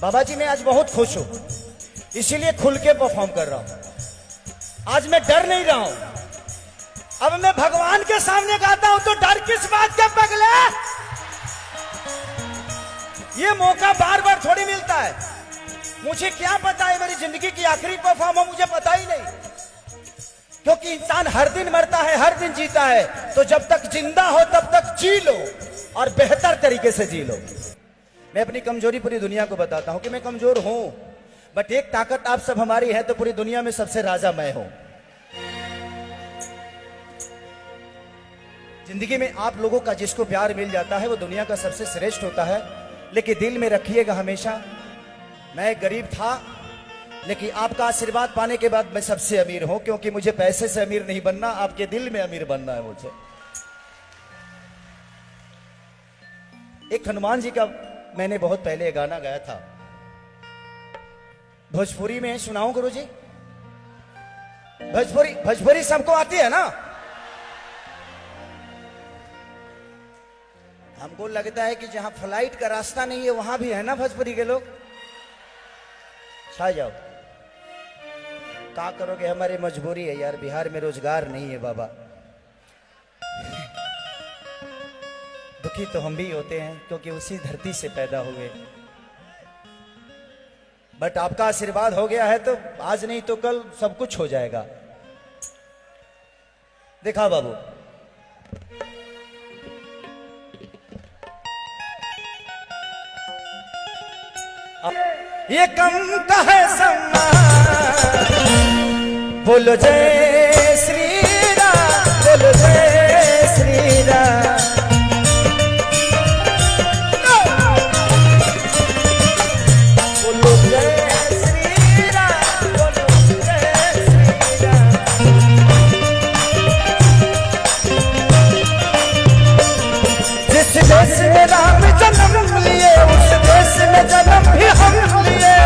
बाबा जी मैं आज बहुत खुश हूं, इसीलिए खुल के परफॉर्म कर रहा हूं। आज मैं डर नहीं रहा हूं। अब मैं भगवान के सामने गाता हूं तो डर किस बात का पगला? ये मौका बार बार थोड़ी मिलता है। मुझे क्या पता है मेरी जिंदगी की आखिरी परफॉर्म हो, मुझे पता ही नहीं, क्योंकि इंसान हर दिन मरता है, हर दिन जीता है। तो जब तक जिंदा हो तब तक जी लो और बेहतर तरीके से जी लो। मैं अपनी कमजोरी पूरी दुनिया को बताता हूं कि मैं कमजोर हूं, बट एक ताकत आप सब हमारी है, तो पूरी दुनिया में सबसे राजा मैं हूं। जिंदगी में आप लोगों का जिसको प्यार मिल जाता है वो दुनिया का सबसे श्रेष्ठ होता है। लेकिन दिल में रखिएगा हमेशा, मैं गरीब था लेकिन आपका आशीर्वाद पाने के बाद मैं सबसे अमीर हूं, क्योंकि मुझे पैसे से अमीर नहीं बनना, आपके दिल में अमीर बनना है मुझे। एक हनुमान जी का मैंने बहुत पहले गाना गाया था, भोजपुरी में सुनाऊं गुरु जी? भोजपुरी सबको आती है ना? हमको लगता है कि जहां फ्लाइट का रास्ता नहीं है वहां भी है ना भोजपुरी के लोग। छा जाओ, क्या करोगे, हमारी मजबूरी है यार, बिहार में रोजगार नहीं है बाबा। दुखी तो हम भी होते हैं क्योंकि उसी धरती से पैदा हुए, बट आपका आशीर्वाद हो गया है तो आज नहीं तो कल सब कुछ हो जाएगा। देखा बाबू, ये कम का है सम्मान, बोलो जय श्री राम, बोलो जय श्री राम। बोलो जय श्री राम, बोलो जय श्री राम। जिस देश में राम जन्म लिए उस देश में जन्म भी हम लिए।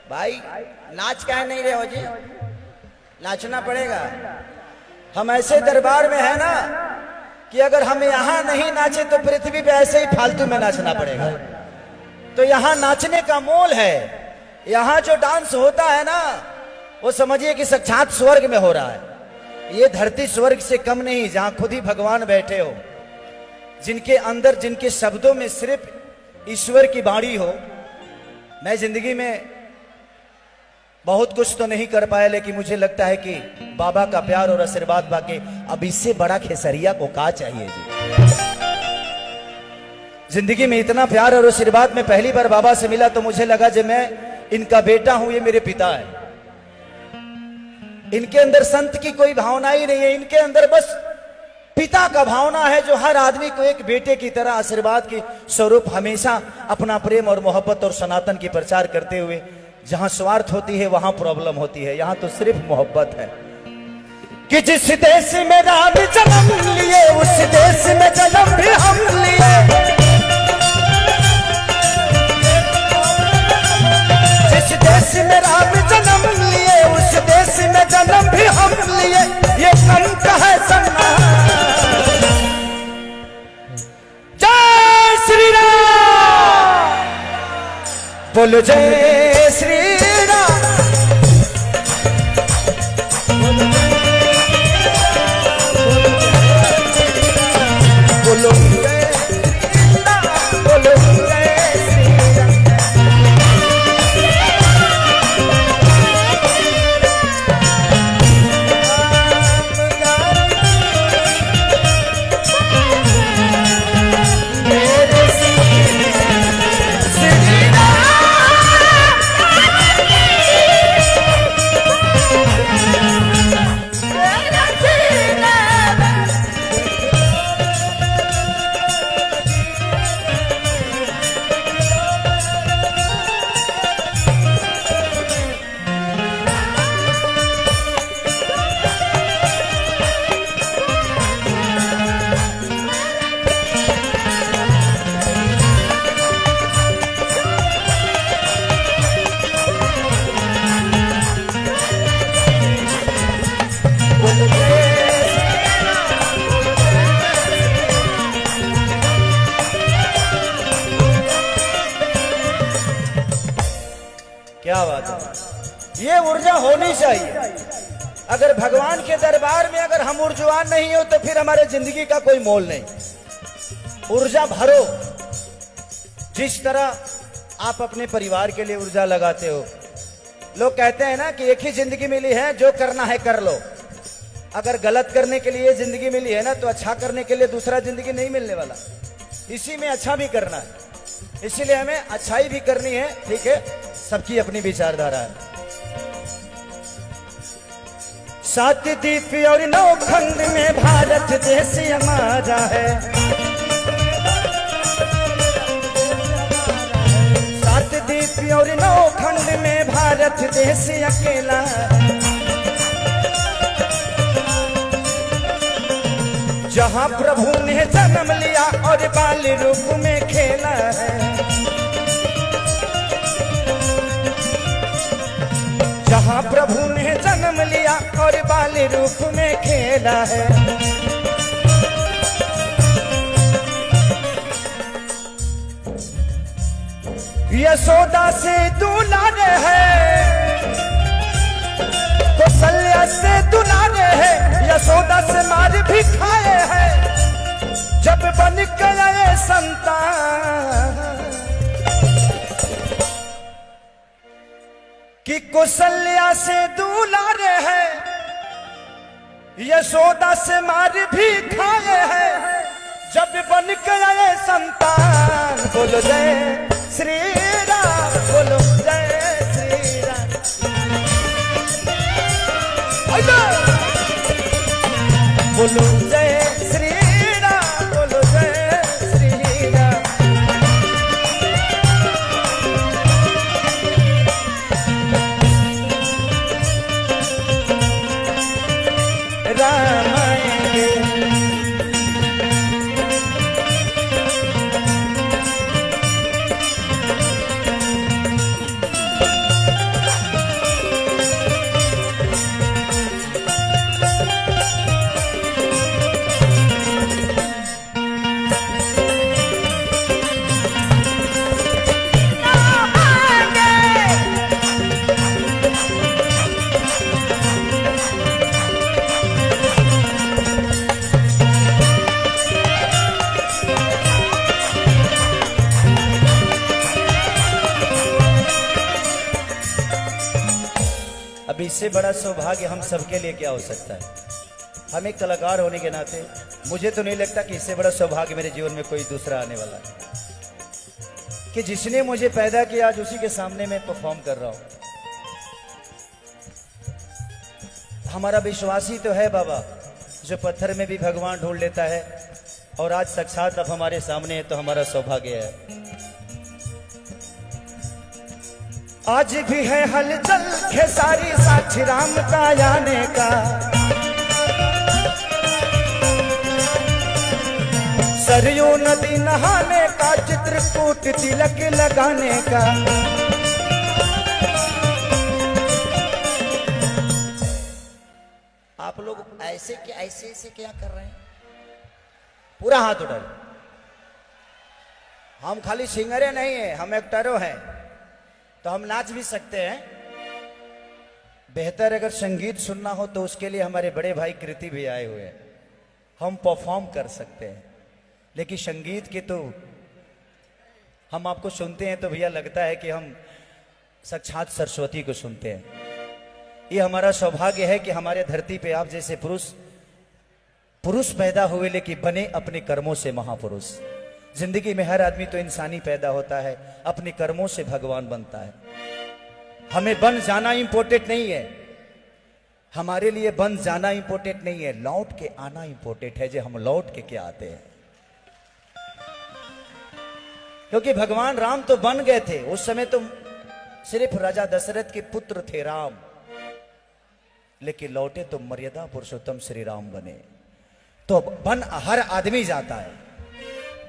भाई नाच काहे नहीं रहे हो जी? नाचना पड़ेगा। हम ऐसे दरबार में है ना कि अगर हम यहां नहीं नाचे तो पृथ्वी पे ऐसे ही फालतू में नाचना पड़ेगा। तो यहां नाचने का मोल है। यहां जो डांस होता है ना वो समझिए कि साक्षात स्वर्ग में हो रहा है। ये धरती स्वर्ग से कम नहीं, जहां खुद ही भगवान बैठे हो, जिनके अंदर जिनके शब्दों में सिर्फ ईश्वर की वाणी हो। मैं जिंदगी में बहुत कुछ तो नहीं कर पाया, लेकिन मुझे लगता है कि बाबा का प्यार और आशीर्वाद पाके अब इससे बड़ा खेसरिया को क्या चाहिए जी। जिंदगी में इतना प्यार और आशीर्वाद में पहली बार बाबा से मिला तो मुझे लगा जब मैं इनका बेटा हूं, ये मेरे पिता है। इनके अंदर संत की कोई भावना ही नहीं है, इनके अंदर बस पिता का भावना है, जो हर आदमी को एक बेटे की तरह आशीर्वाद के स्वरूप हमेशा अपना प्रेम और मोहब्बत और सनातन की प्रचार करते हुए। जहां स्वार्थ होती है वहां प्रॉब्लम होती है, यहां तो सिर्फ मोहब्बत है। कि जिस देश में राम जन्म लिए उस देश में जन्म भी हम लिए। जिस देश में राम जन्म लिए उस देश में जन्म भी हम लिए। ये कम का है सम्मान, जय श्री राम, बोलो जय श्री राम। बोलो जय श्री राम, बोलो जय श्री राम। ये ऊर्जा होनी चाहिए। अगर भगवान के दरबार में अगर हम ऊर्जावान नहीं हो तो फिर हमारे जिंदगी का कोई मोल नहीं। ऊर्जा भरो, जिस तरह आप अपने परिवार के लिए ऊर्जा लगाते हो। लोग कहते हैं ना कि एक ही जिंदगी मिली है, जो करना है कर लो। अगर गलत करने के लिए जिंदगी मिली है ना, तो अच्छा करने के लिए दूसरा जिंदगी नहीं मिलने वाला। इसी में अच्छा भी करना है, इसीलिए हमें अच्छाई भी करनी है। ठीक है, सबकी अपनी विचारधारा है। 7 दीप और 9 खंड में भारत देश हमारा है। 7 दीप और 9 खंड में भारत देश अकेला है। जहां प्रभु ने जन्म लिया और बाल रूप में खेला है। जहां प्रभु ने जन्म लिया और बाल रूप में खेला है। यशोदा से दुलारे है, कौशल्या से दुलारे है, यशोदा से मार भी खाए हैं जब बन गए संतान। कि कौशल्या से दुलारे है, यशोदा से मार भी खाए हैं जब बन गए संतान। बोलो जय श्री राम, बोलो जय श्री राम। बोलो जय श्री राम, बोलो जय श्री राम। राम आएंगे, अब इससे बड़ा सौभाग्य हम सबके लिए क्या हो सकता है। हम एक कलाकार होने के नाते मुझे तो नहीं लगता कि इससे बड़ा सौभाग्य मेरे जीवन में कोई दूसरा आने वाला है। कि जिसने मुझे पैदा किया आज उसी के सामने मैं परफॉर्म कर रहा हूं। हमारा विश्वास ही तो है बाबा, जो पत्थर में भी भगवान ढूंढ लेता है, और आज साक्षात अब हमारे सामने है तो हमारा सौभाग्य है। आज भी है हलचल खेसारी साक्षी राम का आने का। सरयू नदी नहाने का, चित्रकूट तिलक लगाने का। आप लोग ऐसे क्या कर रहे हैं? पूरा हाथ उठाओ। हम खाली सिंगरे नहीं है, हम एक्टरों हैं, तो हम नाच भी सकते हैं। बेहतर अगर संगीत सुनना हो तो उसके लिए हमारे बड़े भाई कृति भी आए हुए हैं। हम परफॉर्म कर सकते हैं, लेकिन संगीत के तो हम आपको सुनते हैं तो भैया लगता है कि हम साक्षात सरस्वती को सुनते हैं। ये हमारा सौभाग्य है कि हमारे धरती पे आप जैसे पुरुष पैदा हुए, लेकिन बने अपने कर्मों से महापुरुष। जिंदगी में हर आदमी तो इंसानी पैदा होता है, अपने कर्मों से भगवान बनता है। हमें बन जाना इंपॉर्टेंट नहीं है, हमारे लिए बन जाना इंपॉर्टेंट नहीं है, लौट के आना इंपॉर्टेंट है। जो हम लौट के क्या आते हैं, क्योंकि भगवान राम तो बन गए थे, उस समय तो सिर्फ राजा दशरथ के पुत्र थे राम, लेकिन लौटे तो मर्यादा पुरुषोत्तम श्री राम बने। तो बन हर आदमी जाता है,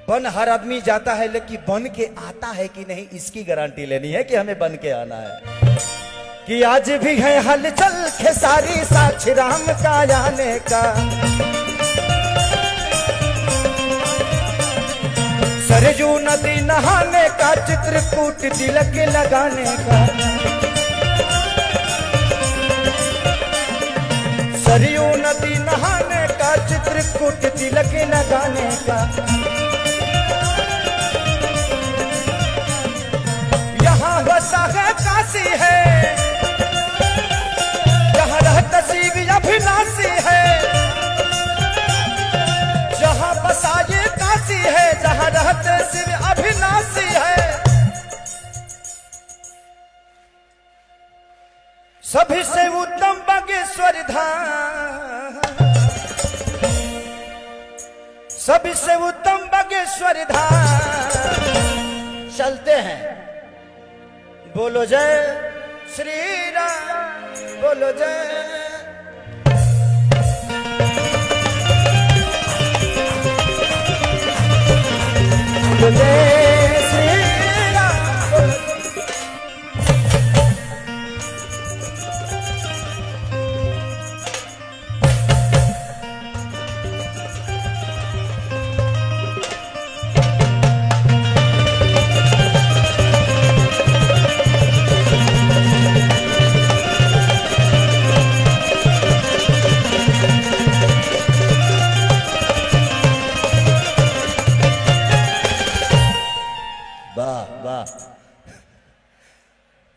बन हर आदमी जाता है, लेकिन बन के आता है कि नहीं इसकी गारंटी लेनी है कि हमें बन के आना है। कि आज भी है हलचल खेसारी साक्षी राम का आने का। सरयू नदी नहाने का, चित्रकूट तिलक लगाने का। सरयू नदी नहाने का, चित्रकूट तिलक लगाने का, यहाँ बसा है काशी है, जहाँ रहता शिव अभिलाषी है, जहाँ बसा ये काशी है, जहाँ रहते शिव अभिलाषी है। सभी से उत्तम बागेश्वर धाम, सभी से उत्तम बागेश्वर धाम। चलते हैं, बोलो जय श्री राम, बोलो जय। बोलो जय श्री राम, बोलो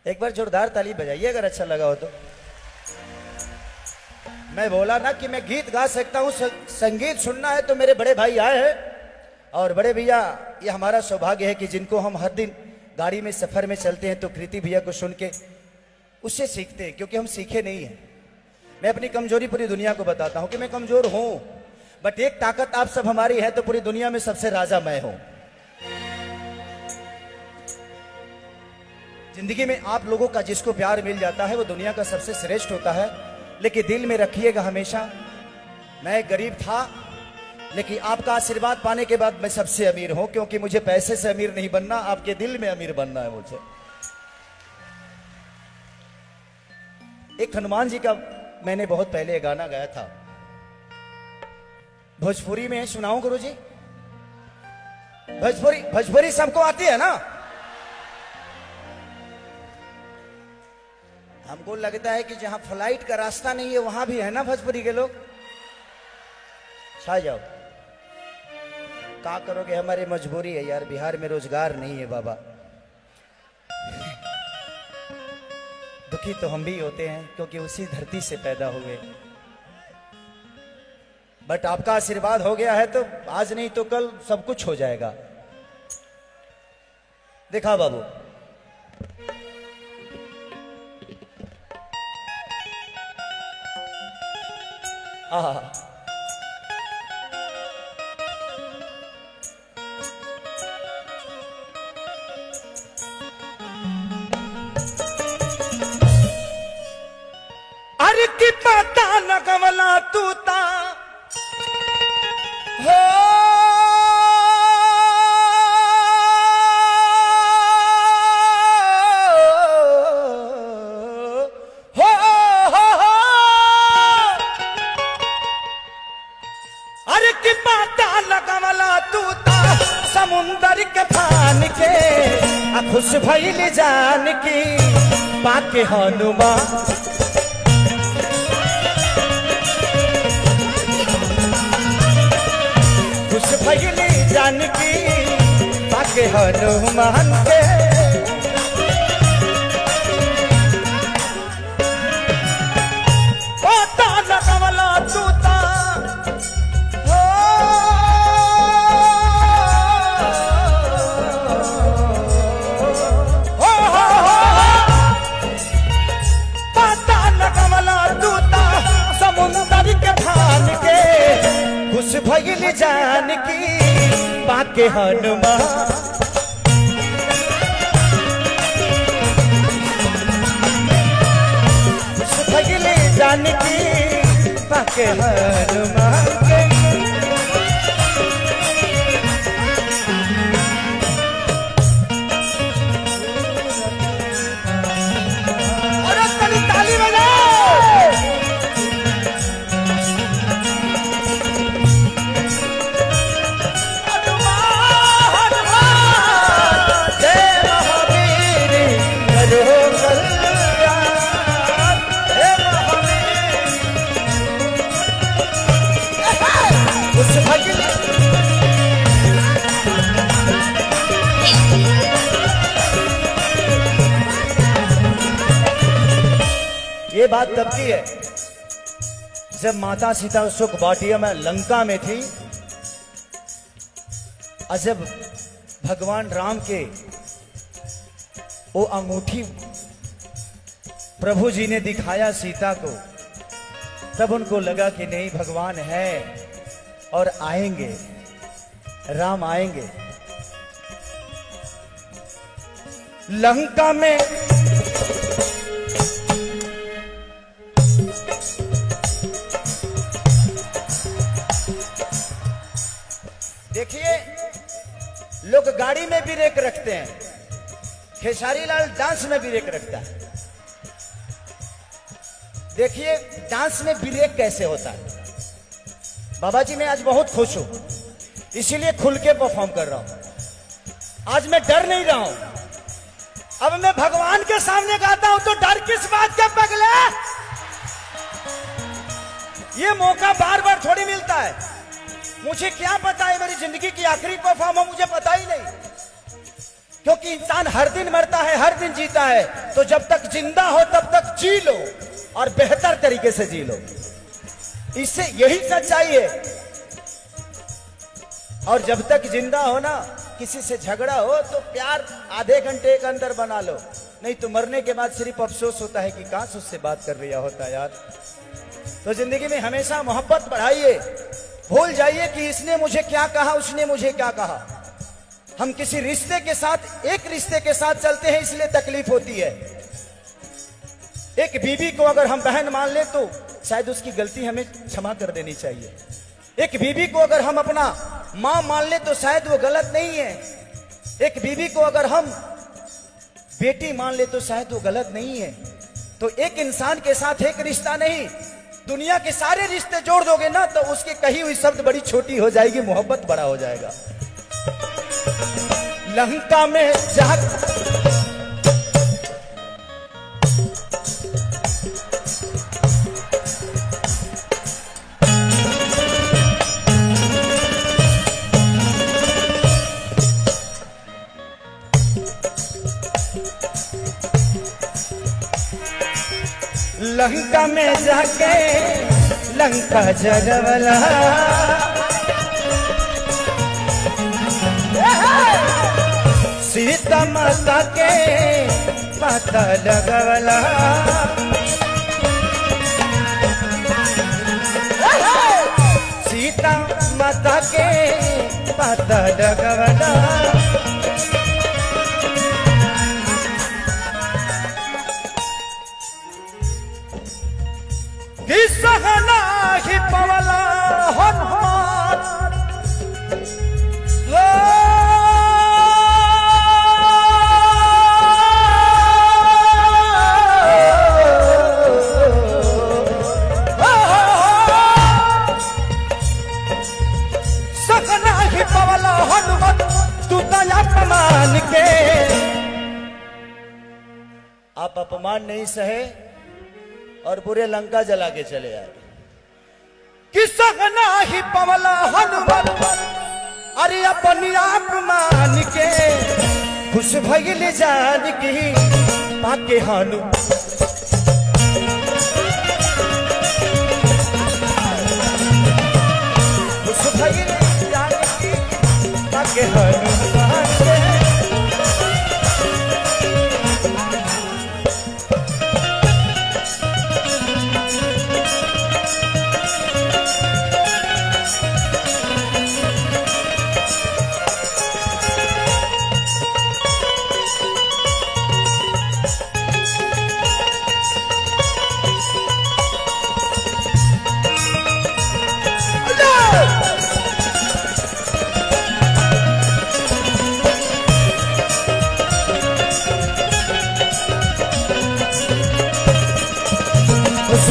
एक बार जोरदार ताली बजाइए अगर अच्छा लगा हो तो। मैं बोला ना कि मैं गीत गा सकता हूं, संगीत सुनना है तो मेरे बड़े भाई आए हैं। और बड़े भैया, ये हमारा सौभाग्य है कि जिनको हम हर दिन गाड़ी में सफर में चलते हैं तो कृति भैया को सुन के उससे सीखते हैं, क्योंकि हम सीखे नहीं हैं। मैं अपनी कमजोरी पूरी दुनिया को बताता हूं कि मैं कमजोर हूं, बट एक ताकत आप सब हमारी है तो पूरी दुनिया में सबसे राजा मैं हूं। जिंदगी में आप लोगों का जिसको प्यार मिल जाता है वो दुनिया का सबसे श्रेष्ठ होता है। लेकिन दिल में रखिएगा हमेशा, मैं गरीब था लेकिन आपका आशीर्वाद पाने के बाद मैं सबसे अमीर हूं, क्योंकि मुझे पैसे से अमीर नहीं बनना, आपके दिल में अमीर बनना है मुझे। एक हनुमान जी का मैंने बहुत पहले गाना गाया था, भोजपुरी में सुनाऊं गुरुजी? भोजपुरी सबको आती है ना? हमको लगता है कि जहां फ्लाइट का रास्ता नहीं है वहां भी है ना भोजपुरी के लोग। छा जाओ, क्या करोगे, हमारी मजबूरी है यार, बिहार में रोजगार नहीं है बाबा। दुखी तो हम भी होते हैं क्योंकि उसी धरती से पैदा हुए, बट आपका आशीर्वाद हो गया है तो आज नहीं तो कल सब कुछ हो जाएगा। देखा बाबू, अरे की पता न कमला तू ता हो, समुंदर के फान के खुश भइल जान की पाके हनुमान, खुश भइल जान की पाके हनुमान के। पता न कमला तूता भइल जान की पाके हनुमान, भइल जान की पाके हनुमान के। और ताली बजाओ। उस भगिनी ये बात तब की है जब माता सीता सुख बाटिया में लंका में थी और जब भगवान राम के वो अंगूठी प्रभु जी ने दिखाया सीता को, तब उनको लगा कि नहीं भगवान है और आएंगे, राम आएंगे। लंका में देखिए लोग गाड़ी में भी ब्रेक रखते हैं, खेसारी लाल डांस में भी ब्रेक रखता है। देखिए डांस में ब्रेक कैसे होता है। बाबा जी मैं आज बहुत खुश हूं, इसीलिए खुल के परफॉर्म कर रहा हूं। आज मैं डर नहीं रहा हूं। अब मैं भगवान के सामने गाता हूं तो डर किस बात का पगला। ये मौका बार बार थोड़ी मिलता है। मुझे क्या पता है मेरी जिंदगी की आखिरी परफॉर्म हो, मुझे पता ही नहीं, क्योंकि इंसान हर दिन मरता है, हर दिन जीता है। तो जब तक जिंदा हो तब तक जी लो और बेहतर तरीके से जी लो, इससे यही सच्चाई है। और जब तक जिंदा हो ना, किसी से झगड़ा हो तो प्यार आधे घंटे के अंदर बना लो, नहीं तो मरने के बाद सिर्फ अफसोस होता है कि काश उससे बात कर लिया होता यार। तो जिंदगी में हमेशा मोहब्बत बढ़ाइए, भूल जाइए कि इसने मुझे क्या कहा, उसने मुझे क्या कहा। हम किसी रिश्ते के साथ, एक रिश्ते के साथ चलते हैं इसलिए तकलीफ होती है। एक बीवी को अगर हम बहन मान ले तो शायद उसकी गलती हमें क्षमा कर देनी चाहिए। एक बीवी को अगर हम अपना मां मान ले तो शायद वो गलत नहीं है। एक बीवी को अगर हम बेटी मान ले तो शायद वो गलत नहीं है। तो एक इंसान के साथ एक रिश्ता नहीं, दुनिया के सारे रिश्ते जोड़ दोगे ना तो उसकी कही हुई शब्द बड़ी छोटी हो जाएगी, मोहब्बत बड़ा हो जाएगा। लंका में जाकर लंका में जाके लंका जगवला, सीता माता के पता लगवला। सीता माता के पता लगवला। सहना ही पवला हनुमान, सहना ही पवला हनुमान तू दया अपमान के। आप अपमान नहीं सहे और पूरे लंका जला के चले आए। किसना ही पवला हनुमान, अरे अपनी आप मान के खुश भइल जान की पाके हनु। खुश भइल जान की पाके हनुमान के।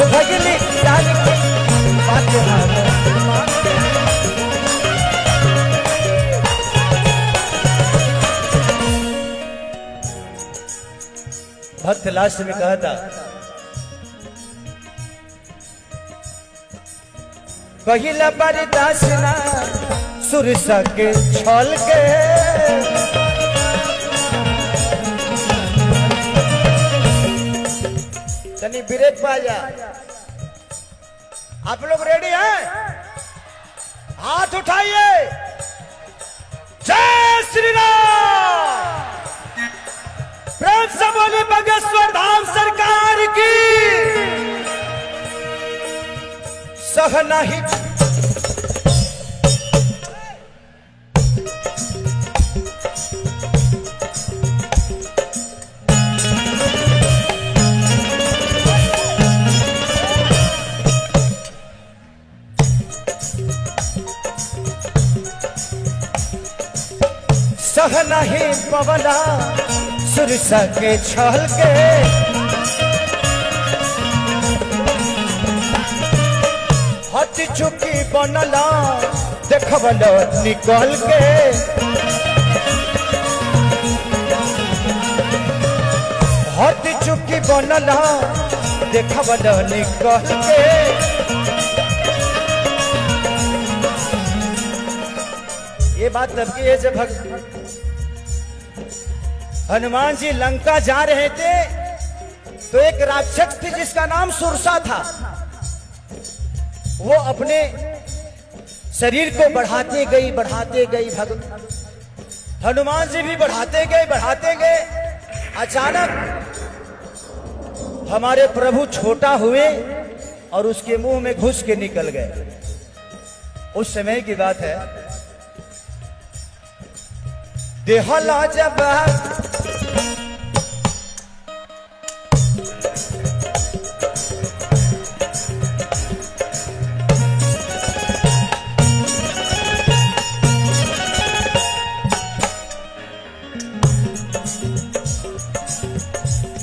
भगनी जान के बात भक्त लास्ट में कहा था पहिला बरदास ना सुरसा के छल के तनी ब्रेक पा जा। आप लोग रेडी हैं? हाथ उठाइए। जय श्री राम। प्रेम से बोली बागेश्वर धाम सरकार की। सहना ही सह नहीं पवना सुरसा के छल के हट चुकी बनला देखबल निकल के हट चुकी बनला देखबल निकल के। ये बात तब की है जब हनुमान जी लंका जा रहे थे तो एक राक्षस थी जिसका नाम सुरसा था। वो अपने शरीर को बढ़ाते गई हनुमान जी भी बढ़ाते गए। अचानक हमारे प्रभु छोटा हुए और उसके मुंह में घुस के निकल गए। उस समय की बात है। देहला जब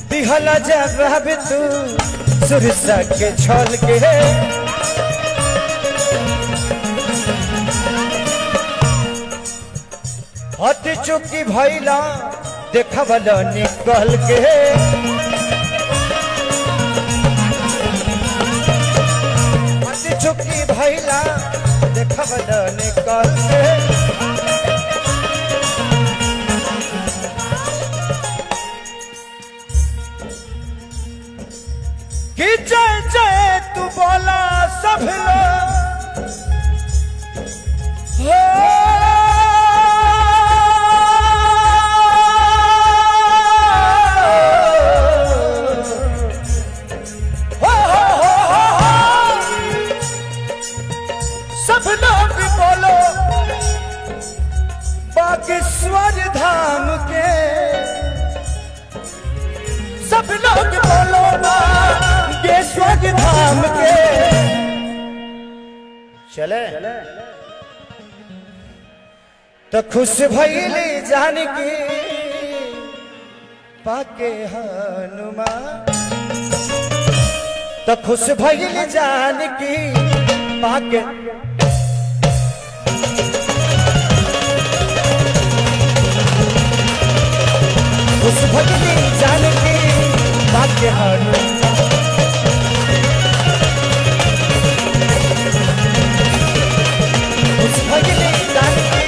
दिहला जब तू सुरसा के छल के हट चुकी भैला देखबल निकल के। हट चुकी भैला देखबल निकल के। कि जय जय तू बोला सब लोग सब लोग बोलो बागेश्वर धाम के। सब लोग बोलो बागेश्वर धाम के। चले तो खुश भइली जानकी पाके हनुमान। तो खुश भइली जानकी पाके खुश भइली जानकी पाके हनुमान। खुश भइली जानकी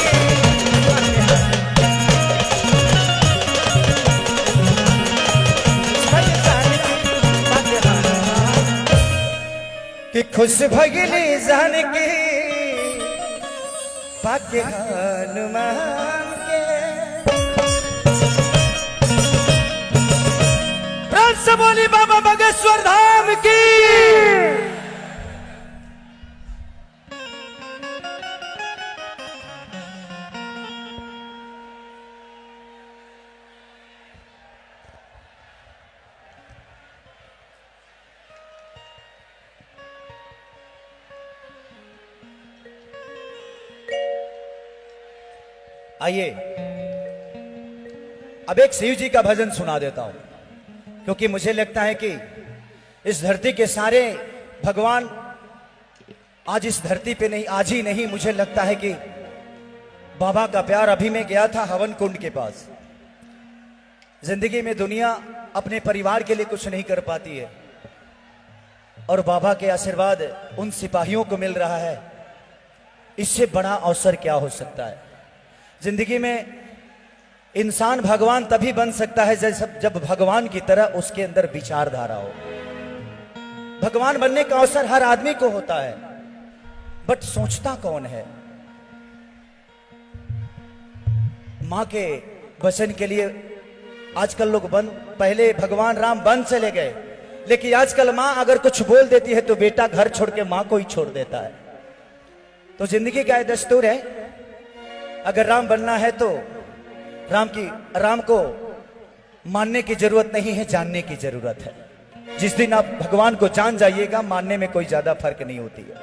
कि खुश भइली जानकी पाके हनुमान के। प्रेम से बोली बाबा बागेश्वर धाम की। आइए अब एक शिव जी का भजन सुना देता हूं, क्योंकि मुझे लगता है कि इस धरती के सारे भगवान आज इस धरती पे नहीं, आज ही नहीं, मुझे लगता है कि बाबा का प्यार। अभी मैं गया था हवन कुंड के पास। जिंदगी में दुनिया अपने परिवार के लिए कुछ नहीं कर पाती है, और बाबा के आशीर्वाद उन सिपाहियों को मिल रहा है। इससे बड़ा अवसर क्या हो सकता है? जिंदगी में इंसान भगवान तभी बन सकता है जब भगवान की तरह उसके अंदर विचारधारा हो। भगवान बनने का अवसर हर आदमी को होता है, बट सोचता कौन है? मां के वचन के लिए आजकल लोग पहले भगवान राम वन चले गए, लेकिन आजकल मां अगर कुछ बोल देती है तो बेटा घर छोड़ के मां को ही छोड़ देता है। तो जिंदगी का दस्तूर है, अगर राम बनना है तो राम को मानने की जरूरत नहीं है, जानने की जरूरत है। जिस दिन आप भगवान को जान जाइएगा, मानने में कोई ज्यादा फर्क नहीं होती है।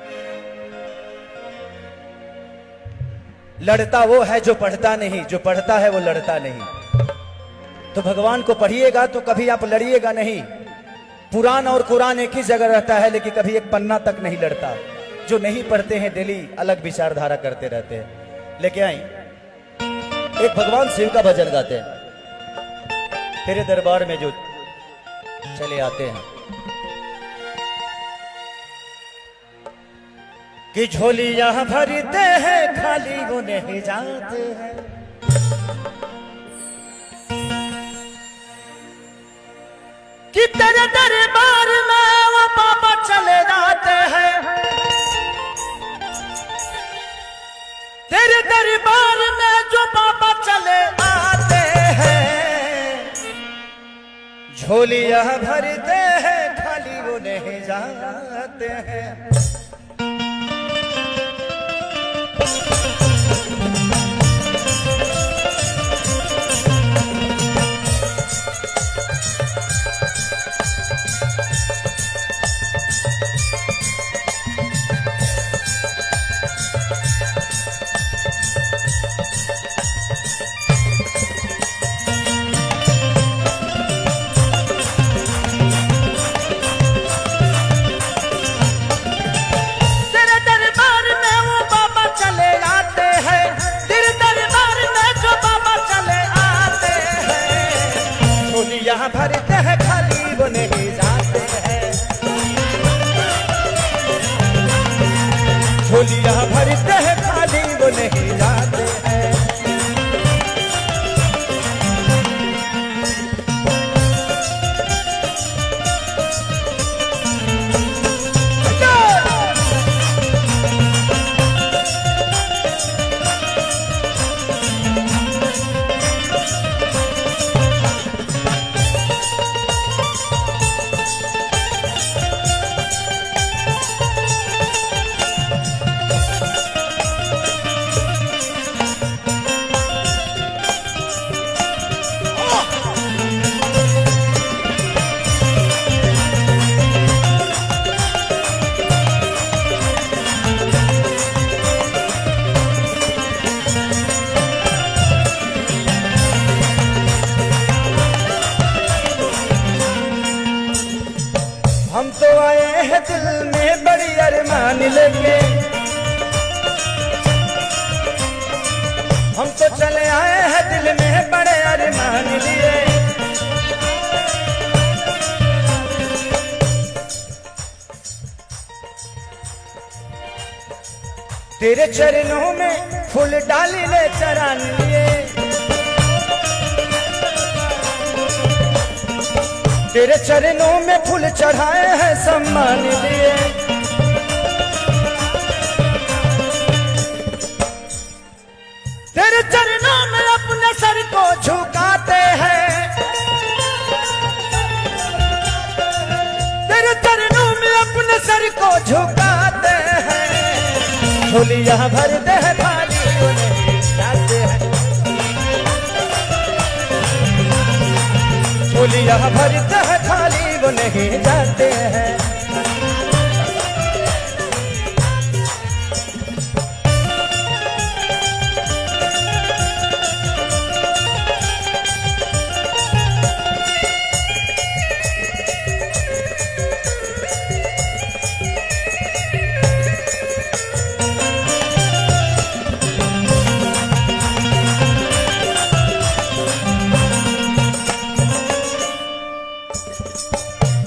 लड़ता वो है जो पढ़ता नहीं, जो पढ़ता है वो लड़ता नहीं। तो भगवान को पढ़िएगा तो कभी आप लड़िएगा नहीं। पुराण और कुरान एक ही जगह रहता है, लेकिन कभी एक पन्ना तक नहीं लड़ता। जो नहीं पढ़ते हैं डेली अलग विचारधारा करते रहते हैं। लेके आई एक भगवान शिव का भजन गाते हैं। तेरे दरबार में जो चले आते हैं कि झोलियां भरते हैं, खाली वो नहीं जाते हैं। कि तेरे दरबार में वो बाबा चले जाते हैं, तेरे दरबार में जो बाबा चले आते हैं। झोलियां भरते हैं, खाली वो नहीं जाते हैं। भरते हैं, खाली वो नहीं जाते हैं। झोलियां भरते हैं, खाली वो नहीं जाते हैं। हम तो आए हैं दिल में बड़ी अरमान लेके, हम तो चले आए हैं दिल में बड़े अरमान लिए। तेरे चरणों में फूल डाली ले चरान लिए। तेरे चरणों में फूल चढ़ाए हैं सम्मान लिए। तेरे चरणों में अपने सर को झुकाते हैं। तेरे चरणों में अपने सर को झुकाते हैं। झोलियां भरते हैं, खाली वो नहीं जाते हैं। झोलियां भरते हैं, खाली वो नहीं जाते हैं।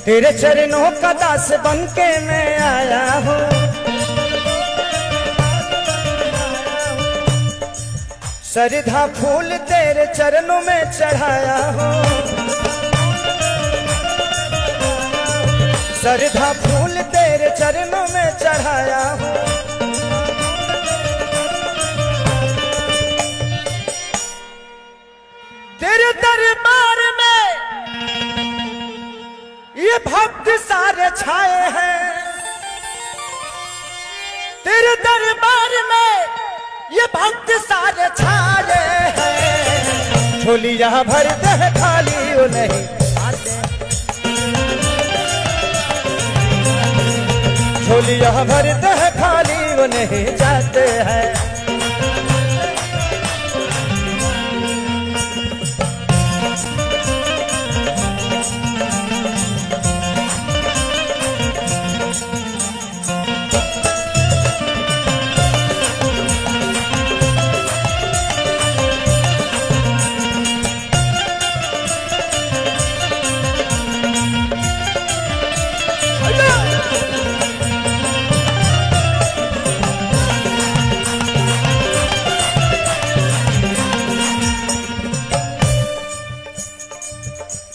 तेरे चरणों का दास बन के मैं आया हूँ, श्रद्धा फूल तेरे चरणों में चढ़ाया हूँ, श्रद्धा फूल तेरे चरणों में चढ़ाया हूँ। तेरे दरबार में ये भक्त सारे छाए हैं, तेरे दरबार में ये भक्त सारे छाए हैं। झोलियां भरते हैं खाली वो नहीं आते, झोलियां भरते हैं खाली वो नहीं जाते हैं।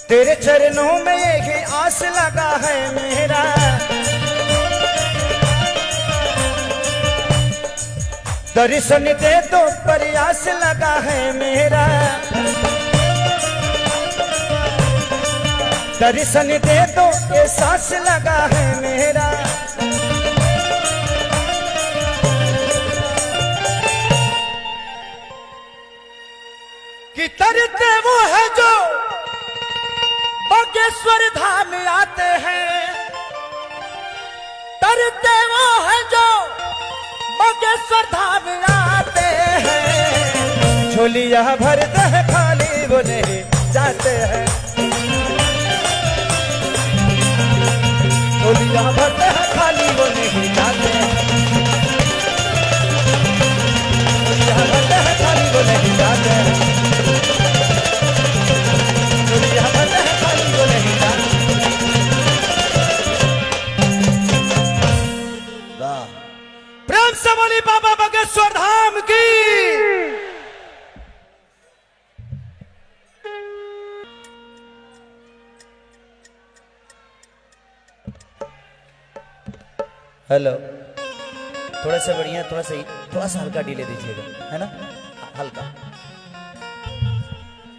तेरे चरणों में एक आस लगा है मेरा, दर्शन दे तो प्रयास लगा है मेरा, दर्शन दे तो एहसास लगा है मेरा। कि तरते वो है जो बागेश्वर धाम आते हैं, तरते वो है जो बागेश्वर धाम आते हैं। झोलियां भरते हैं खाली वो नहीं जाते हैं, झोलियां भरते हैं खाली वो नहीं जाते हैं, झोलियां भरते हैं खाली वो नहीं जाते हैं, झोलियां भरते हैं खाली वो नहीं जाते। वाह, प्रेम से बोली बाबा बागेश्वर धाम की। हेलो, थोड़ा सा बढ़िया, थोड़ा सा हल्का डीले दीजिएगा, है ना, हल्का।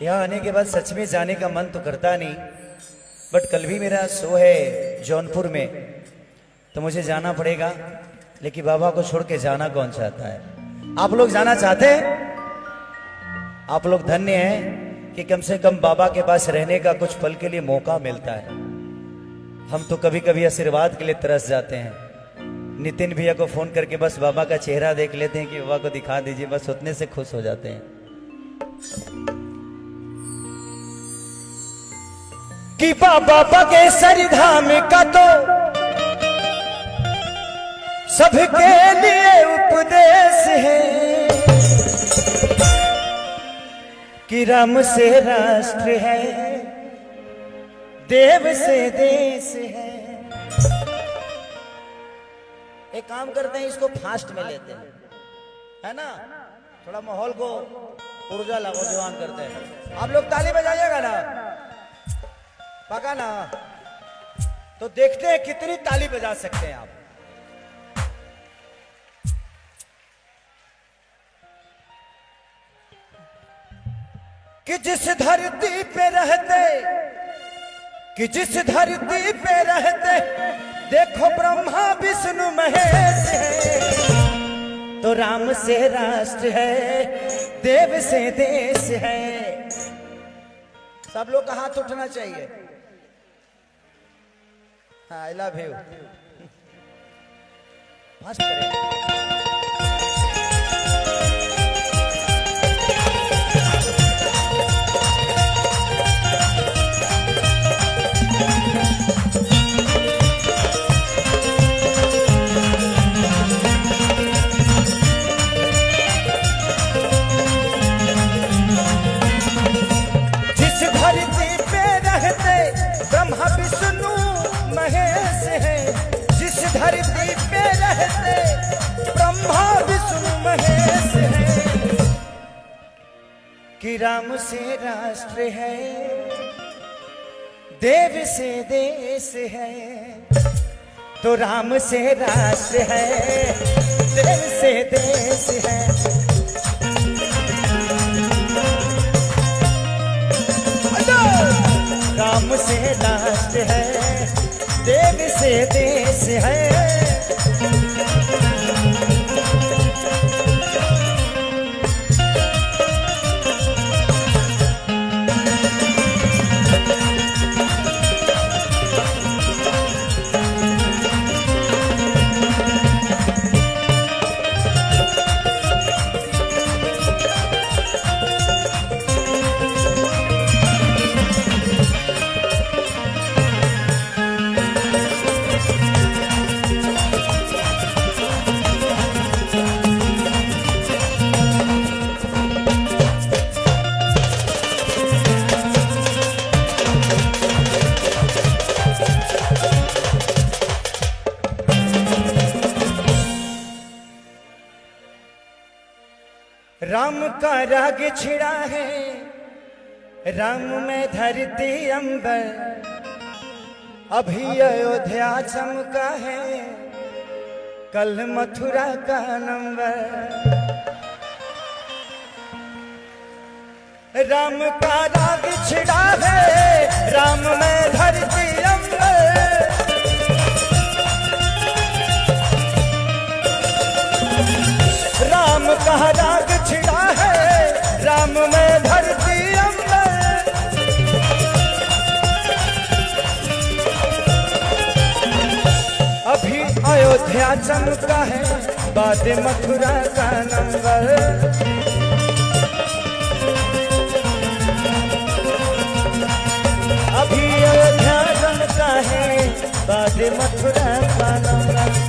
यहाँ आने के बाद सच में जाने का मन तो करता नहीं, बट कल भी मेरा शो है जौनपुर में, तो मुझे जाना पड़ेगा। लेकिन बाबा को छोड़ के जाना कौन चाहता है? आप लोग जाना चाहते हैं? आप लोग धन्य हैं कि कम से कम बाबा के पास रहने का कुछ पल के लिए मौका मिलता है। हम तो कभी कभी आशीर्वाद के लिए तरस जाते हैं। नितिन भैया को फोन करके बस बाबा का चेहरा देख लेते हैं कि बाबा को दिखा दीजिए, बस उतने से खुश हो जाते हैं। कि बाबा बागेश्वर धाम का तो सबके लिए उपदेश है, कि राम से राष्ट्र है, देव से देश है। एक काम करते हैं, इसको फास्ट में लेते हैं, है ना, थोड़ा माहौल को ऊर्जा लाजवान करते हैं। आप लोग ताली बजाइएगा ना, पका ना, तो देखते हैं कितनी ताली बजा सकते हैं आप। कि जिस धरती पे रहते, कि जिस धरती पे रहते देखो ब्रह्मा विष्णु महेश है, तो राम से राष्ट्र है, देव से देश है। सब लोग का हाथ उठना चाहिए। हाँ, आई लव यू। फास्ट करें। ब्रह्मा विष्णु कि राम से राष्ट्र है, देव से देश है, तो राम से राष्ट्र है, देव से देश है। राम से राष्ट्र है, देव से देश है। राम का राग छिड़ा है, राम में धरती अंबर, अभी अयोध्या चमका है, कल मथुरा का नंबर। राम का राग छिड़ा है, राम में धरती अंबर, राम का राग छिड़ा है, राम में धरती अंबर। अभी अयोध्या चमका है, बाद मथुरा का नंबर। अभी अयोध्या चमका है, बाद मथुरा का नंबर।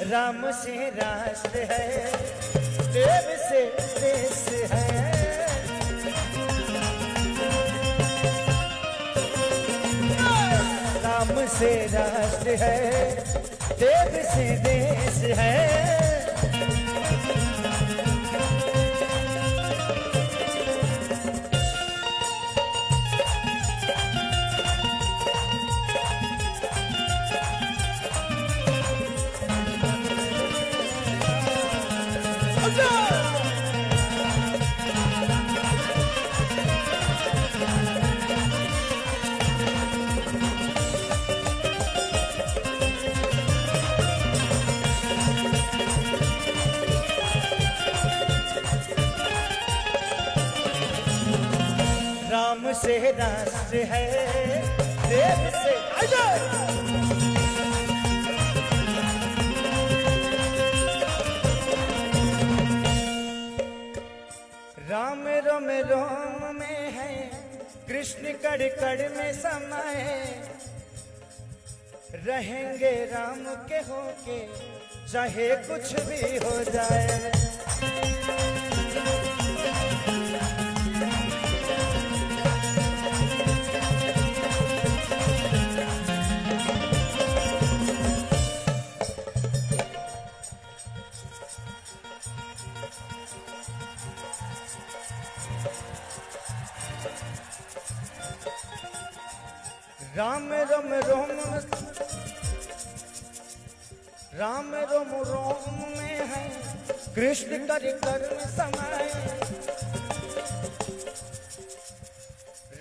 राम से राष्ट्र है, देव से देश है। राम से राष्ट्र है, देव से देश है। राम से राष्ट्र है, देव से राम रोम रोम में है, कृष्ण कड़ कड़ में समाये, रहेंगे राम के होके चाहे कुछ भी हो जाए। राम रोम रोम, राम रोम रोम में है, कृष्ण कर कर समाये,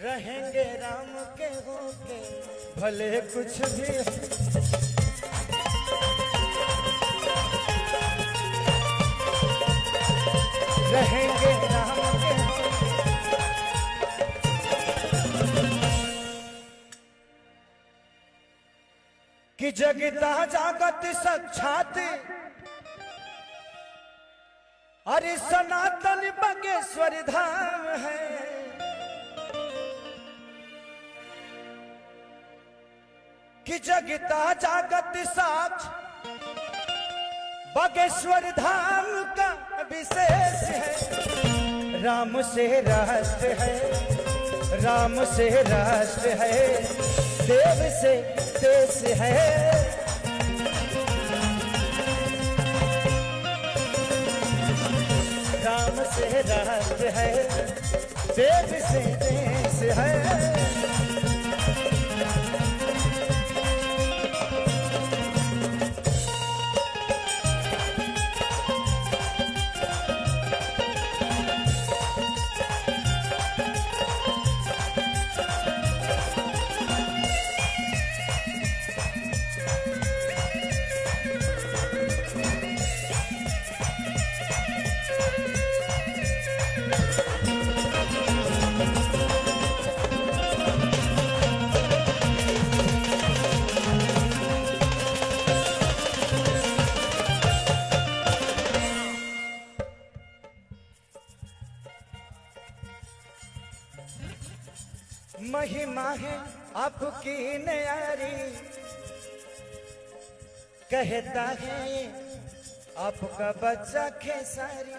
रहेंगे राम के होके भले कुछ भी। रहेंगे राम के कि जगता जागत साक्षात, अरे सनातन बागेश्वर धाम है। कि जगता जागत साक्ष बागेश्वर धाम का विशेष है। राम से राष्ट्र है, राम से राष्ट्र है, देव से देश है। राम से राष्ट्र है, देव से देश है। महिमा है आपकी न्यारी, कहता है आपका बच्चा खेसारी।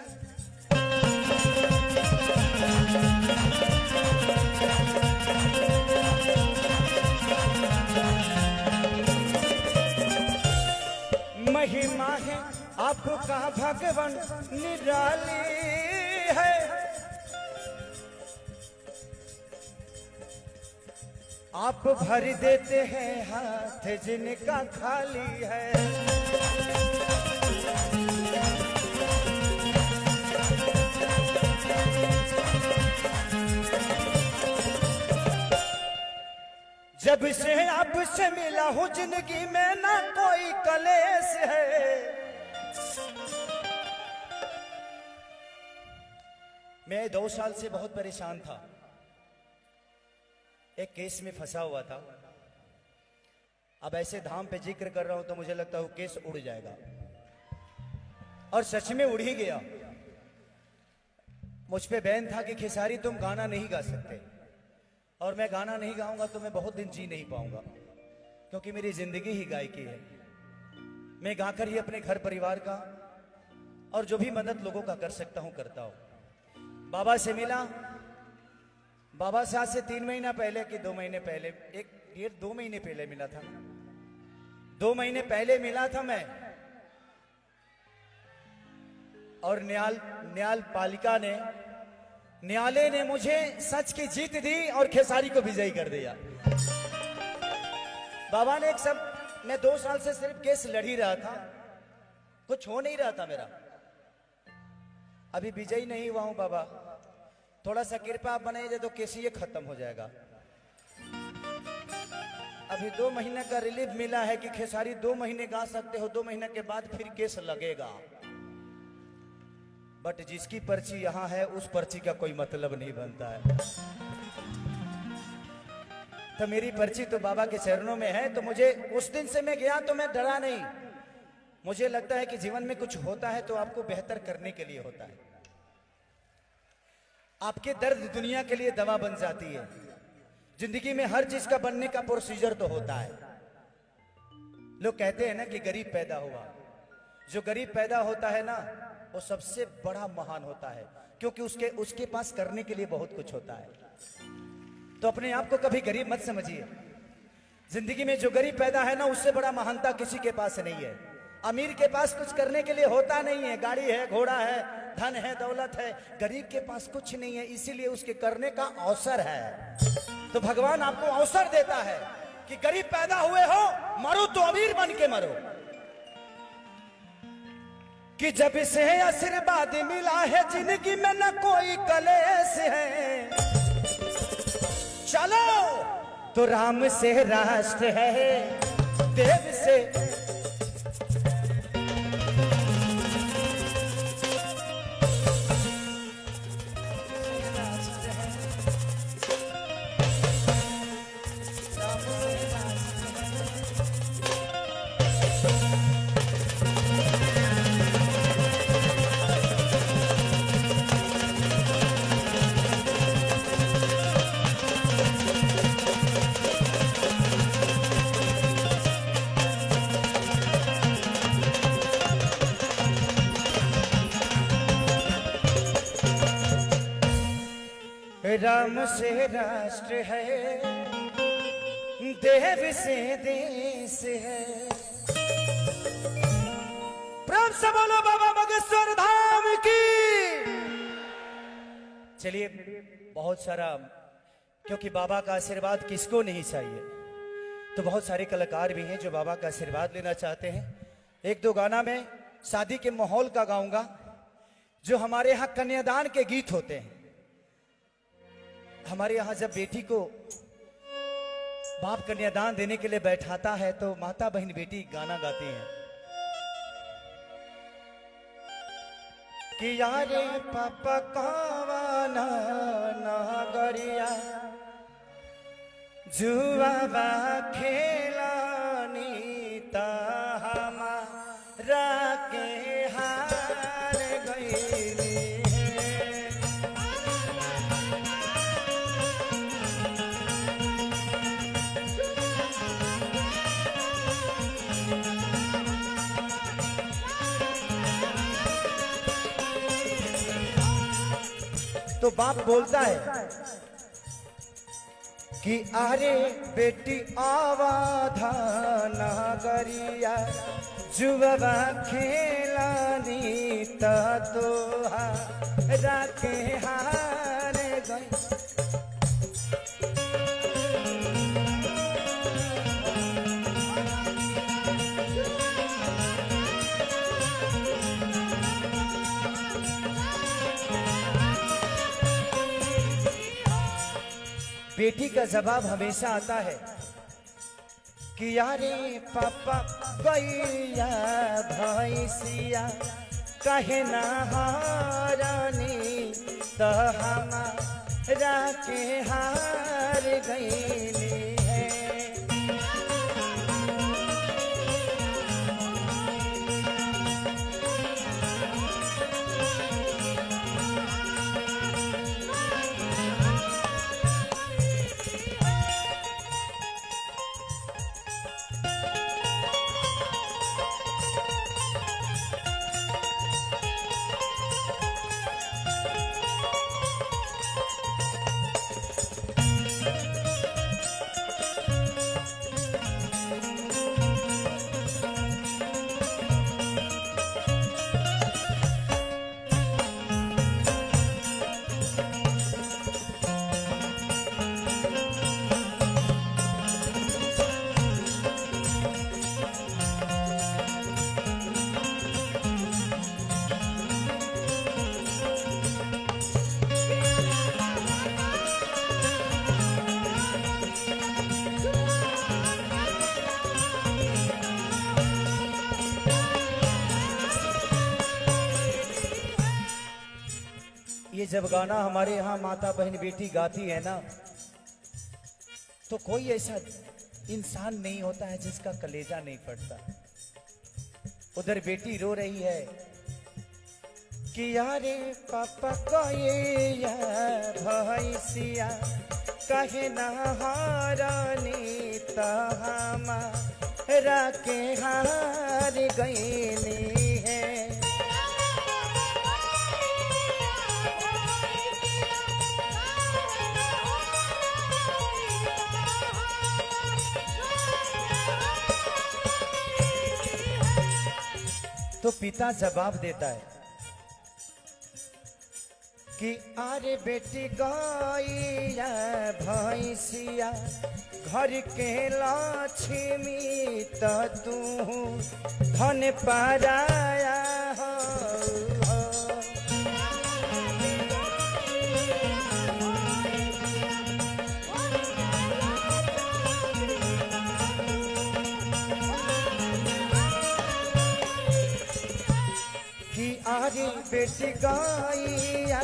महिमा है आपका भगवान निराली है। आप भर देते हैं हाथ जिनका खाली है। जब से आपसे मिला हूं जिंदगी में ना कोई कलेश है। मैं 2 साल से बहुत परेशान था, एक केस में फंसा हुआ था। अब ऐसे धाम पे जिक्र कर रहा हूं तो मुझे लगता है वो केस उड़ जाएगा, और सच में उड़ ही गया। मुझ पे बैन था कि खेसारी तुम गाना नहीं गा सकते, और मैं गाना नहीं गाऊंगा तो मैं बहुत दिन जी नहीं पाऊंगा, क्योंकि मेरी जिंदगी ही गायकी है। मैं गाकर ही अपने घर परिवार का और जो भी मदद लोगों का कर सकता हूं करता हूं। बाबा से मिला, बाबा से आज से 3 महीना पहले कि 2 महीने पहले, 1-2 महीने पहले मिला था। 2 महीने पहले मिला था मैं, और न्याल पालिका ने, न्यायालय ने मुझे सच की जीत दी और खेसारी को विजयी कर दिया। बाबा ने एक सब, मैं 2 साल से सिर्फ केस लड़ ही रहा था, कुछ हो नहीं रहा था मेरा। अभी विजयी नहीं हुआ हूं बाबा, थोड़ा सा कृपा आप बनाइए तो केस ये खत्म हो जाएगा। अभी 2 महीने का रिलीफ मिला है कि खेसारी 2 महीने गा सकते हो, 2 महीने के बाद फिर केस लगेगा। बट जिसकी पर्ची यहां है उस पर्ची का कोई मतलब नहीं बनता है। तो मेरी पर्ची तो बाबा के चरणों में है। तो मुझे उस दिन से मैं गया तो मैं डरा नहीं। मुझे लगता है कि जीवन में कुछ होता है तो आपको बेहतर करने के लिए होता है। आपके दर्द दुनिया के लिए दवा बन जाती है। जिंदगी में हर चीज का बनने का प्रोसीजर तो होता है। लोग कहते हैं ना कि गरीब पैदा हुआ। जो गरीब पैदा होता है ना वो सबसे बड़ा महान होता है, क्योंकि उसके पास करने के लिए बहुत कुछ होता है। तो अपने आप को कभी गरीब मत समझिए। जिंदगी में जो गरीब पैदा है ना उससे बड़ा महानता किसी के पास नहीं है। अमीर के पास कुछ करने के लिए होता नहीं है, गाड़ी है, घोड़ा है, धन है, दौलत है। गरीब के पास कुछ नहीं है, इसीलिए उसके करने का अवसर है। तो भगवान आपको अवसर देता है कि गरीब पैदा हुए हो, मरो तो अमीर बन के मरो। कि जब से आशीर्वाद मिला है जिंदगी में न कोई कलेश है। चलो तो राम से राष्ट्र है, देव से राम से राष्ट्र है, देव से देश है। प्रेम से बोलो बाबा बागेश्वर धाम की। चलिए, बहुत सारा, क्योंकि बाबा का आशीर्वाद किसको नहीं चाहिए, तो बहुत सारे कलाकार भी हैं जो बाबा का आशीर्वाद लेना चाहते हैं। एक दो गाना मैं शादी के माहौल का गाऊंगा, जो हमारे यहाँ कन्यादान के गीत होते हैं। हमारे यहाँ जब बेटी को बाप कन्यादान देने के लिए बैठाता है तो माता बहन बेटी गाना गाती हैं कि यारे पापा कावाना नागरिया जुआबा खेलानी ता हमारा के हार गईली तो बाप बोलता है कि अरे बेटी आवाधा नागरिया जुबा खेलानी तोहा राखे हार गई। बेटी का जवाब हमेशा आता है कि यारे पापा गैया भैंसिया कहे ना हारानी तो हमारा के हार गईली है। ये जब गाना हमारे यहाँ माता बहन बेटी गाती है ना, तो कोई ऐसा इंसान नहीं होता है जिसका कलेजा नहीं फटता। उधर बेटी रो रही है कि यारे पापा को ये भैंसिया कहे ना हारानी तो हमारा के हार गईली है। तो पिता जवाब देता है कि अरे बेटी गैया भैंसिया घर के लक्ष्मी तो तू धन पाराया हो। आरे बेटी गैया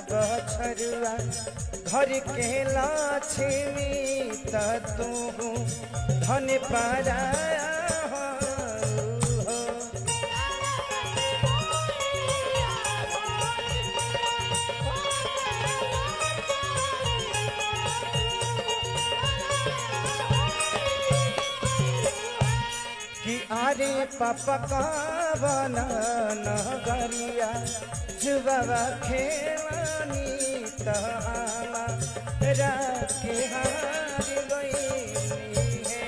बछरुआ घर के लक्ष्मी तो तू धन पाराया हो। कि अरे पापा का बना नगरिया जुबाबा खेवानी तहामा राखे हार गईनी है।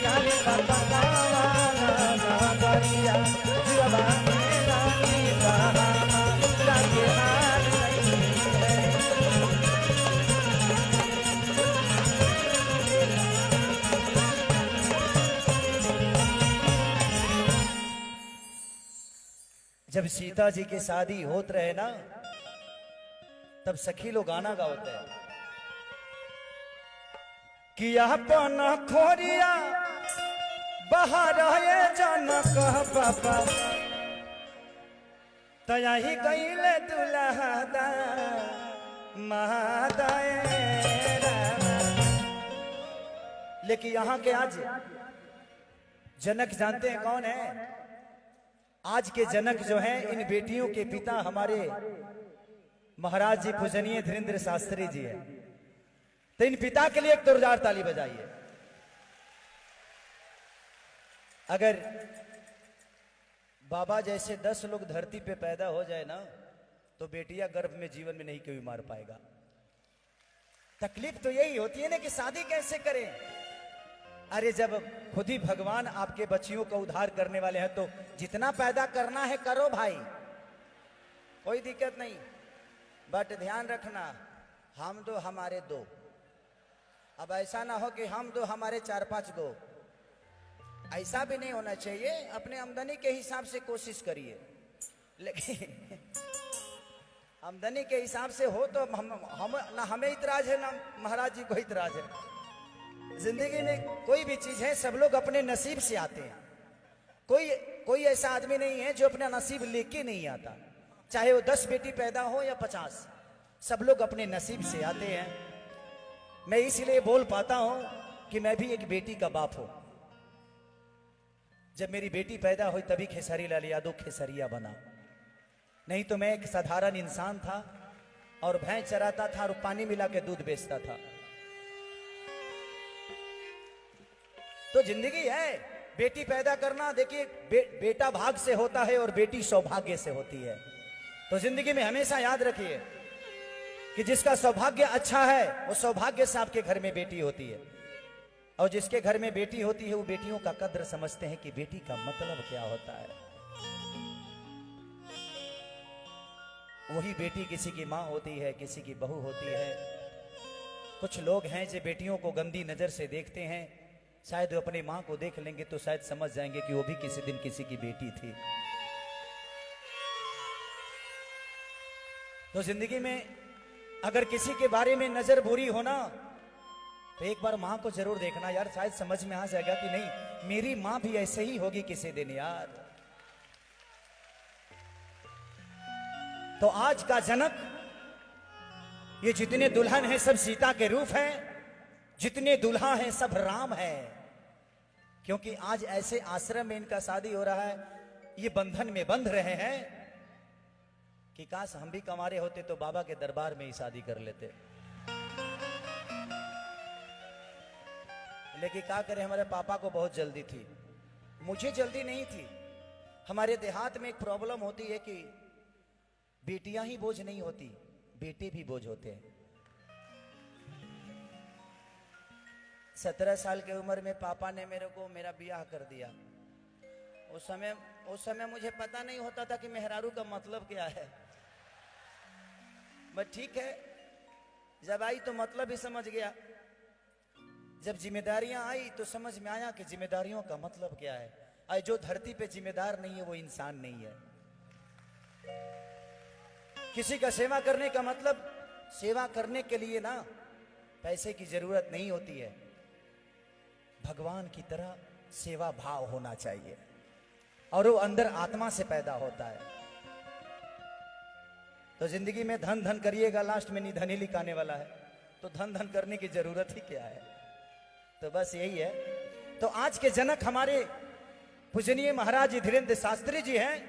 यारे बाबा गावाना नगरिया जुबाबा खेवानी तहामा राखे हार गईनी है। जब सीता जी की शादी होत रहे ना, तब सखी लोग गाना गाते हैं कि अपन खोरिया बाहर है जनक पापा तया ही गईले दुल्हा महादायरा। लेकिन यहाँ के आज जनक जानते हैं कौन है? आज के जनक जो हैं इन बेटियों के पिता हमारे महाराज जी पूजनीय धीरेन्द्र शास्त्री जी हैं। तो इन पिता के लिए एक जोरदार ताली बजाइए। अगर बाबा जैसे 10 लोग धरती पे पैदा हो जाए ना, तो बेटियां गर्भ में जीवन में नहीं कोई मार पाएगा। तकलीफ तो यही होती है ना कि शादी कैसे करें। अरे जब खुद ही भगवान आपके बच्चियों का उद्धार करने वाले हैं तो जितना पैदा करना है करो भाई, कोई दिक्कत नहीं। बट ध्यान रखना, हम दो हमारे दो। अब ऐसा ना हो कि हम दो हमारे 4-5 दो, ऐसा भी नहीं होना चाहिए। अपने आमदनी के हिसाब से कोशिश करिए, लेकिन आमदनी के हिसाब से हो तो हम ना हमें इतराज है ना महाराज जी को इतराज है। जिंदगी में कोई भी चीज है, सब लोग अपने नसीब से आते हैं। कोई ऐसा आदमी नहीं है जो अपना नसीब लेके नहीं आता, चाहे वो 10 बेटी पैदा हो या 50, सब लोग अपने नसीब से आते हैं। मैं इसलिए बोल पाता हूं कि मैं भी एक बेटी का बाप हूं। जब मेरी बेटी पैदा हुई तभी खेसारी लाल यादव खेसरिया बना, नहीं तो मैं एक साधारण इंसान था और भैंस चराता था और पानी मिला के दूध बेचता था। तो जिंदगी है, बेटी पैदा करना देखिए बेटा भाग से होता है और बेटी सौभाग्य से होती है। तो जिंदगी में हमेशा याद रखिए कि जिसका सौभाग्य अच्छा है वो सौभाग्य से आपके घर में बेटी होती है, और जिसके घर में बेटी होती है वो बेटियों का कद्र समझते हैं कि बेटी का मतलब क्या होता है। वही बेटी किसी की माँ होती है, किसी की बहू होती है। कुछ लोग हैं जो बेटियों को गंदी नजर से देखते हैं, शायद वो अपनी माँ को देख लेंगे तो शायद समझ जाएंगे कि वो भी किसी दिन किसी की बेटी थी। तो जिंदगी में अगर किसी के बारे में नजर बुरी हो ना, तो एक बार माँ को जरूर देखना यार, शायद समझ में आ जाएगा कि नहीं मेरी माँ भी ऐसे ही होगी किसी दिन यार। तो आज का जनक, ये जितने दुल्हन हैं सब सीता के रूप हैं, जितने दुल्हा हैं सब राम है। क्योंकि आज ऐसे आश्रम में इनका शादी हो रहा है, ये बंधन में बंध रहे हैं कि काश हम भी कमारे होते तो बाबा के दरबार में ही शादी कर लेते। लेकिन क्या करें, हमारे पापा को बहुत जल्दी थी, मुझे जल्दी नहीं थी। हमारे देहात में एक प्रॉब्लम होती है कि बेटियां ही बोझ नहीं होती, बेटे भी बोझ होते हैं। 17 साल की उम्र में पापा ने मेरे को मेरा ब्याह कर दिया। उस समय मुझे पता नहीं होता था कि मेहरारू का मतलब क्या है। बट ठीक है, जब आई तो मतलब ही समझ गया। जब जिम्मेदारियां आई तो समझ में आया कि जिम्मेदारियों का मतलब क्या है। आज जो धरती पे जिम्मेदार नहीं है वो इंसान नहीं है। किसी का सेवा करने का मतलब, सेवा करने के लिए ना पैसे की जरूरत नहीं होती है, भगवान की तरह सेवा भाव होना चाहिए, और वो अंदर आत्मा से पैदा होता है। तो जिंदगी में धन धन करिएगा, लास्ट में निधन ही लिखाने वाला है, तो धन धन करने की जरूरत ही क्या है। तो बस यही है। तो आज के जनक हमारे पूजनीय महाराज धीरेन्द्र शास्त्री जी हैं।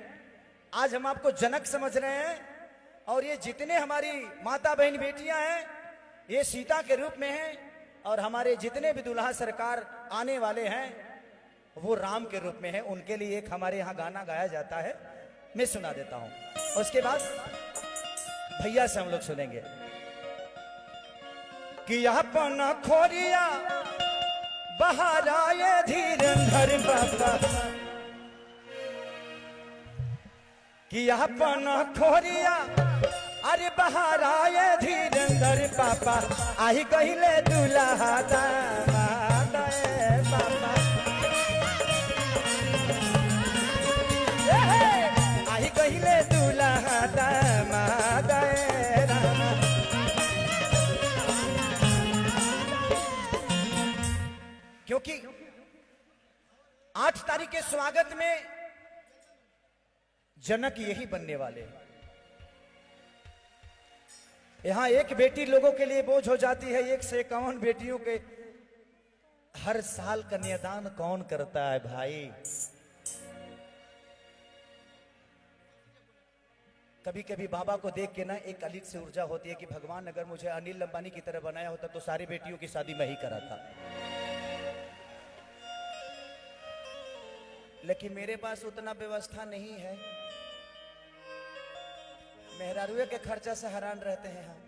आज हम आपको जनक समझ रहे हैं और ये जितने हमारी माता बहन बेटियां हैं ये सीता के रूप में हैं और हमारे जितने भी दुल्हा सरकार आने वाले हैं वो राम के रूप में हैं। उनके लिए एक हमारे यहाँ गाना गाया जाता है, मैं सुना देता हूं। उसके बाद भैया से हम लोग सुनेंगे कि अपन खोरिया बाहर आए धीरंधर बाबा, कि अपन खोरिया अरे बाहर आए धीरंधर पापा, आई कहिले दुल्हा दामाद बाबा, आई कहिले दुल्हा दामाद रामा। क्योंकि 8 तारीख के स्वागत में जनक यही बनने वाले हैं। यहां एक बेटी लोगों के लिए बोझ हो जाती है, 1 से 51 बेटियों के हर साल कन्यादान कौन करता है भाई? कभी कभी बाबा को देख के ना एक अलग से ऊर्जा होती है कि भगवान अगर मुझे अनिल अंबानी की तरह बनाया होता तो सारी बेटियों की शादी मैं ही कराता। लेकिन मेरे पास उतना व्यवस्था नहीं है, मेहरारूए के खर्चा से हैरान रहते हैं हम।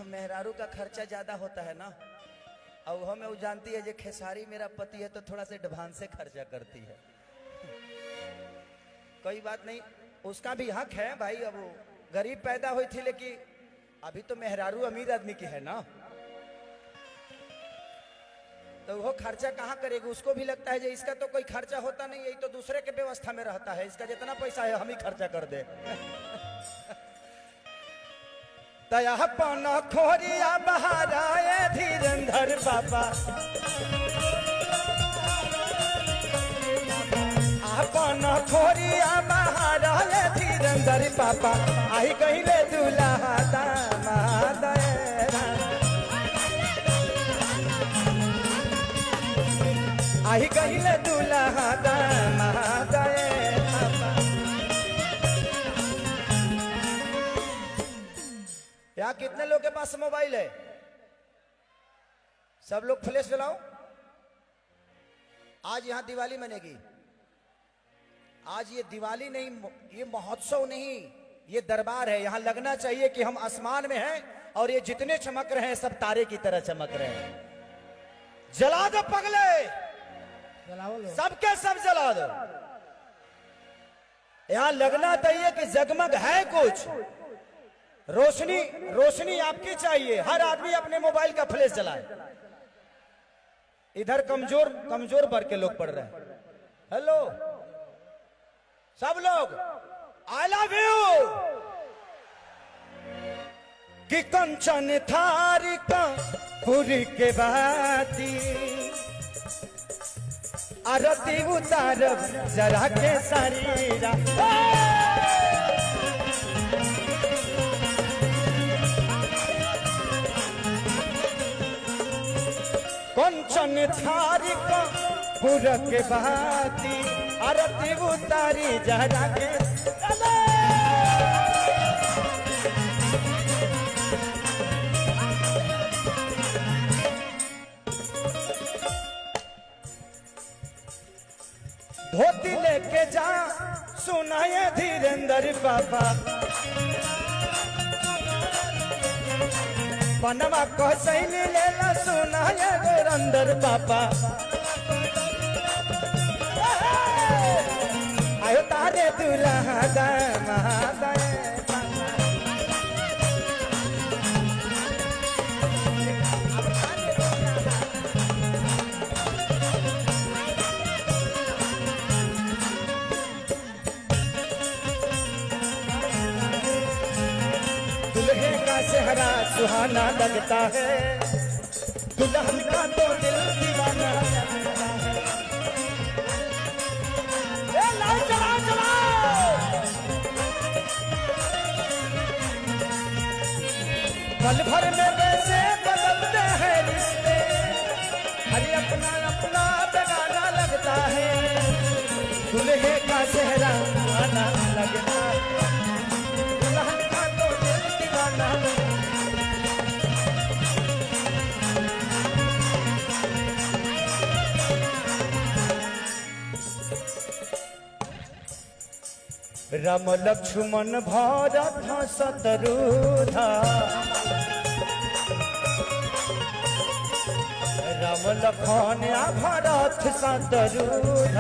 मेहरारू का खर्चा ज्यादा होता है ना, और वो हमें जानती है जो खेसारी मेरा पति है तो थोड़ा से एडवांस से खर्चा करती है। कोई बात नहीं, उसका भी हक है भाई। अब वो गरीब पैदा हुई थी लेकिन अभी तो मेहरारू अमीर आदमी की है ना, तो वो खर्चा कहाँ करेगी? उसको भी लगता है जो इसका तो कोई खर्चा होता नहीं, यही तो दूसरे के व्यवस्था में रहता है, इसका जितना पैसा है हम ही खर्चा कर दे। तया अपन खोरिया बाहर आए धीरंधर बाबा, अपन खोरिया बाहर आए धीरंधर पापा, आई कहिले दुल्हा दामाद रामा, आई कहिले दुल्हा दामाद रामा। यहाँ कितने लोग के पास मोबाइल है? सब लोग फ्लैश जलाओ। आज यहाँ दिवाली मनेगी। आज ये दिवाली नहीं, ये महोत्सव नहीं, ये दरबार है। यहाँ लगना चाहिए कि हम आसमान में हैं और ये जितने चमक रहे हैं सब तारे की तरह चमक रहे हैं। जला दो पगले, सबके सब जला दो। यहाँ लगना चाहिए कि जगमग है कुछ, रोशनी रोशनी आपकी चाहिए। हर आदमी अपने मोबाइल का फ्लैश जलाए। इधर कमजोर कमजोर वर्ग के लोग पढ़ रहे हैं। हेलो सब लोग, आई लव यू। कि कंचन थारी का पुरी के बाती, आरती उतारब जरा के शरीरा। कंचन थारी का पुर के बाती, आरती उतारी जरा के। धोती लेके जा सुनाए धीरेंद्र बाबा, पनमा को सैली लेला सुनाए धीरेंद्र बाबा। आयो तारे दुल्हा दामाद दुल्हे का चेहरा सुहाना लगता है, दुल्हन का तो दिल दीवाना लगता है। चलाओ चलाओ, पल भर में वैसे बदलते हैं रिश्ते, हर अपना अपना बेगाना लगता है। राम लक्ष्मण भरत शत्रुघ्न राम लक्ष्मण भरत शत्रुघ्न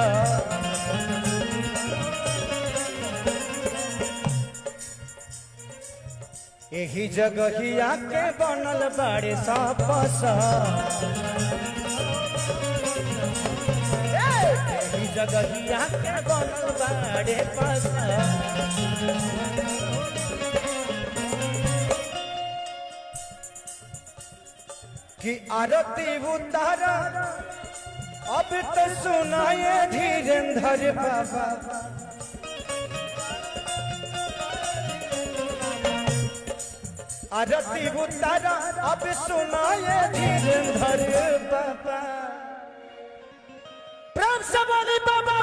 यही जगहिया के बनल बाड़े सपस यही जगहिया के बनल बाड़े पस कि आरती उतारा अब तो सुनाए धीरेन्द्र बाबा आरती उतारा अब सुनाए धीरेन्द्र बाबा प्रेम से बोले बाबा